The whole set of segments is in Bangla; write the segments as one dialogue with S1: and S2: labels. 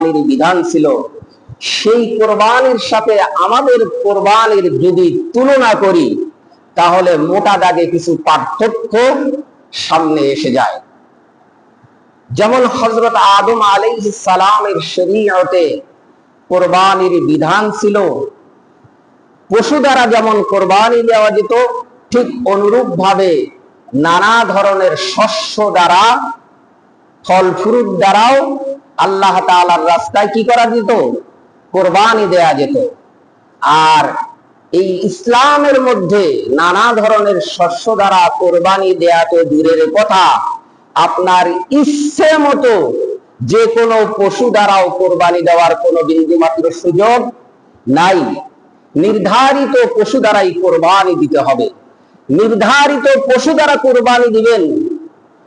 S1: বিধান ছিল, সেই কোরবানির সাথে আমাদের কোরবানির যদি তুলনা করি তাহলে মোটা দাগে কিছু পার্থক্য সামনে এসে যায়। যেমন হযরত আদম আলাইহিস সালামের শরীয়তে কোরবানির বিধান ছিল পশু দ্বারা যেমন কোরবানি দেওয়া যেত, ঠিক অনুরূপ ভাবে নানা ধরনের শস্য দ্বারা, ফল ফ্রুট দ্বারাও আল্লাহ তাআলার রাস্তায় কি করা যেত? কোরবানি দেয়া যেত। আর এই ইসলামের মধ্যে নানা ধরনের শস্য দ্বারা কোরবানি দেয়া তো দূরের কথা, আপনার ইচ্ছে মতো যে কোনো পশু দ্বারাও কোরবানি দেওয়ার কোনো বিন্দুমাত্র সুযোগ নাই। নির্ধারিত পশু দ্বারাই কোরবানি দিতে হবে। নির্ধারিত পশু দ্বারা কোরবানি দিবেন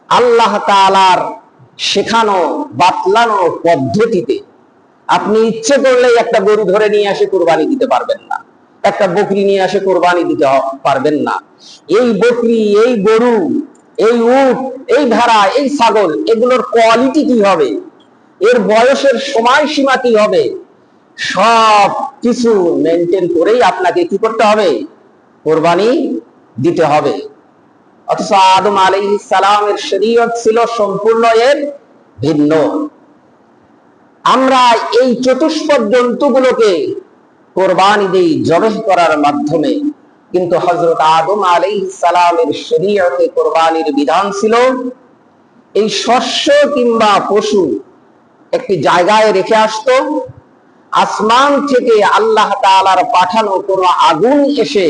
S1: আল্লাহ তাআলার শেখানো বাতলানো পদ্ধতিতে। আপনি ইচ্ছে করলে একটা গরু ধরে নিয়ে এসে কোরবানি দিতে পারবেন না, একটা বকরি নিয়ে এসে কোরবানি দিতে পারবেন না। এই বকরি, এই গরু, এই উট, এই ভেড়া, এই ছাগল, এগুলোর কোয়ালিটি কি হবে, এর বয়সের সময়সীমা কি হবে, সব কিছু মেনটেন করেই আপনাকে কি করতে হবে? কোরবানি দিতে হবে। অথচ আদম আলাইহিস সালামের শরীয়ত ছিল সম্পূর্ণ এর ভিন্ন। আমরা এই চতুষ্পদ জন্তুগুলোকে কোরবানি দেই জবাহ করার মাধ্যমে, কিন্তু হযরত আদম আলাইহিস সালামের শরীয়তে কোরবানির বিধান ছিল এই শস্য কিংবা পশু একটি জায়গায় রেখে আসতো, আসমান থেকে আল্লাহ তাআলার পাঠানো কোনো আগুন এসে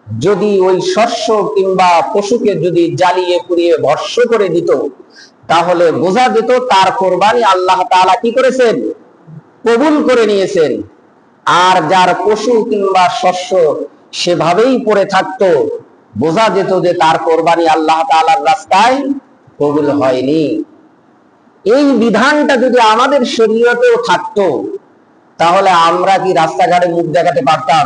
S1: যদি ওই শস্য কিংবা পশুকে যদি জ্বালিয়ে পুড়িয়ে ভস্ম করে দিত, তাহলে বোঝা যেত তার কোরবানি আল্লাহ তাআলা কি করেছেন? কবুল করে নিয়েছেন। আর যার পশু কিংবা শস্য সেভাবেই পড়ে থাকতো, বোঝা যেত যে তার কোরবানি আল্লাহ তাআলার রাস্তায় কবুল হয়নি। এই বিধানটা যদি আমাদের শরীয়তেও থাকতো, তাহলে আমরা কি রাস্তাঘাটে মুখ দেখাতে পারতাম?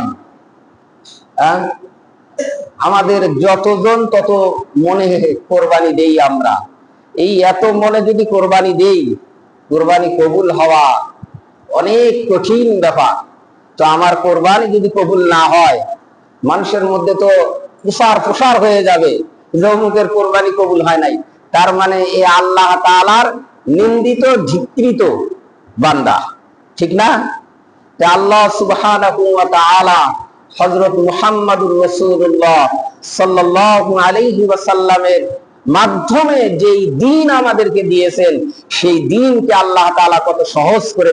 S1: আমাদের যতজন তত মনে কোরবানি দেই আমরা। এই এত মনে যদি কোরবানি দেই, কোরবানি কবুল হওয়া অনেক কঠিন ব্যাপার। তো আমার কোরবানি যদি কবুল না হয়, মানুষের মধ্যে তো প্রসার হয়ে যাবে, অমুকের কোরবানি কবুল হয় নাই, তার মানে এ আল্লাহ তাআলার নিন্দিত ধিক্কৃত বান্দা, ঠিক না? আল্লাহ সুবহানাহু ওয়া তাআলা হযরত মুহাম্মদুর রাসূলুল্লাহ সাল্লাল্লাহু আলাইহি ওয়াসাল্লামের মাধ্যমে যেই দ্বীন আমাদেরকে দিয়েছেন, সেই দ্বীনকে আল্লাহ তাআলা কত সহজ করে